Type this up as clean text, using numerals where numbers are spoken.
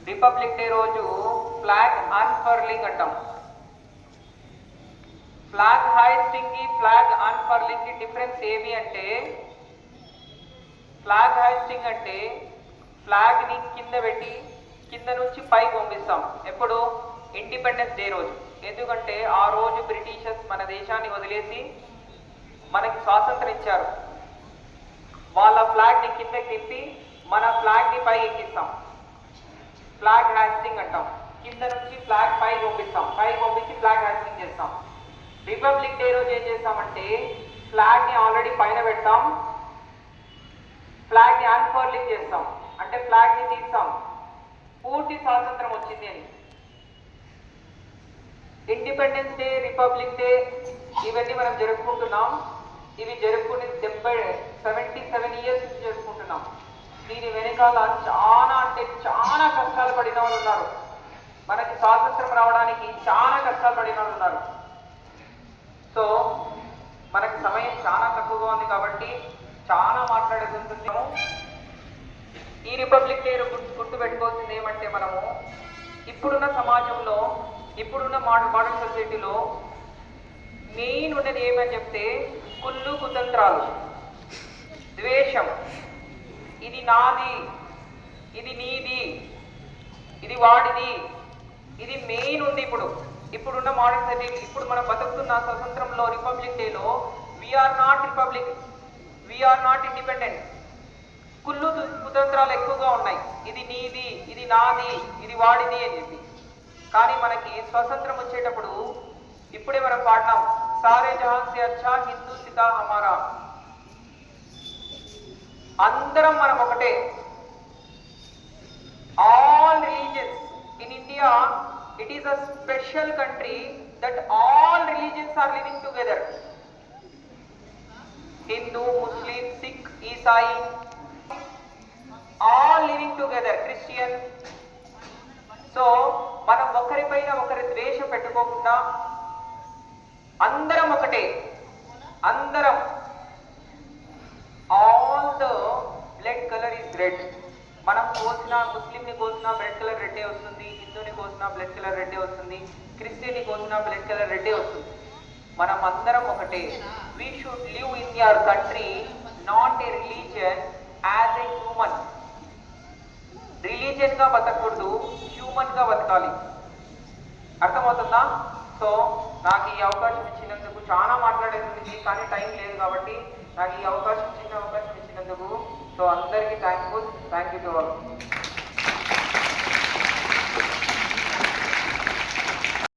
Republic day రోజు flag unfurling అంటాం. Flag hoisting కి ఫ్లాగ్ అన్ఫర్లింగ్ కి డిఫరెన్స్ ఏమి అంటే, ఫ్లాగ్ హాయిస్టింగ్ అంటే ఫ్లాగ్ ని కింద పెట్టి కింద నుంచి పైకి పంపిస్తాం. ఎప్పుడు? ఇండిపెండెన్స్ డే రోజు. ఎందుకంటే ఆ రోజు బ్రిటిషర్స్ మన దేశాన్ని వదిలేసి మనకి స్వాతంత్రం ఇచ్చారు. వాళ్ళ ఫ్లాగ్ ని కిందకి తిప్పి మన ఫ్లాగ్ ని పైకి ఎక్కిస్తాం. ఫ్లాగ్ హాయిస్టింగ్ అంటాం. కింద నుంచి ఫ్లాగ్ పైకి పంపిస్తాం, పైకి పంపించి ఫ్లాగ్ హాయిస్టింగ్ చేస్తాం. రిపబ్లిక్ డే రోజు ఏం చేస్తామంటే ఫ్లాగ్ ని ఆల్రెడీ పైన పెడతాం, ఫ్లాగ్ ని అన్ఫర్లింగ్ చేస్తాం. అంటే ఫ్లాగ్ ని తీస్తాం, పూర్తి స్వాతంత్రం వచ్చింది అని. ఇండిపెండెన్స్ డే, రిపబ్లిక్ డే ఇవన్నీ మనం జరుపుకుంటున్నాం. ఇవి జరుపుకునే 77 ఇయర్స్ నుంచి జరుపుకుంటున్నాం. దీని వెనకాల చాలా అంటే చాలా కష్టాలు పడిన వాళ్ళు ఉన్నారు. మనకి స్వాతంత్రం రావడానికి చాలా కష్టాలు పడిన వాళ్ళు ఉన్నారు. సో మనకి సమయం చాలా తక్కువగా ఉంది కాబట్టి చాలా మాట్లాడేది ఉంటుందేమో. ఈ రిపబ్లిక్ డే గుర్తుపెట్టుకోవాల్సింది ఏమంటే, మనము ఇప్పుడున్న సమాజంలో, ఇప్పుడున్న మోడర్న్ సొసైటీలో మెయిన్ ఉన్నది ఏమని చెప్తే కుళ్ళు కుతంత్రాలు, ద్వేషం. ఇది నాది, ఇది నీది, ఇది వాడిది, ఇది మెయిన్ ఉంది. ఇప్పుడున్న మోడర్న్ సొసైటీ, ఇప్పుడు మనం బతుకుతున్న స్వతంత్రంలో రిపబ్లిక్ డేలో we are not republic, we are not independent. కుళ్ళు కుతంత్రాలు ఎక్కువగా ఉన్నాయి. ఇది నీది, ఇది నాది, ఇది వాడిది అని చెప్పి. కానీ మనకి స్వతంత్రం వచ్చేటప్పుడు ఇప్పుడే మనం పాడినాం, సారే జహాన్ సే అచ్చా హిందూ సితా హమారా. అందరం మనం ఒకటే. All religions in India, it is a special country that all religions are living together. Hindu, Muslim, Sikh, Isai, all living together, Christian. So మనం ఒకరిపైన ఒకరి ద్వేషం పెట్టుకోకుండా అందరం ఒకటే. అందరం, all the blood colour is red. మనం కోసిన, ముస్లింని కోసిన బ్లడ్ కలర్ రెడ్డే వస్తుంది, హిందూని కోసిన బ్లడ్ కలర్ రెడ్డే వస్తుంది, క్రిస్టియన్ని కోసిన బ్లడ్ కలర్ రెడ్డే వస్తుంది. మనం అందరం ఒకటే. We should live in your country not a religion, as a human. Religion గా బతకూడదు, హ్యూమన్ గా బతకాలి. అర్థమవుతుందా? సో నాకు ఈ అవకాశం ఇచ్చినందుకు, చాలా మాట్లాడేది కానీ టైం లేదు కాబట్టి నాకు ఈ అవకాశం ఇచ్చినందుకు సో అందరికీ థ్యాంక్ యూ టు ఆల్.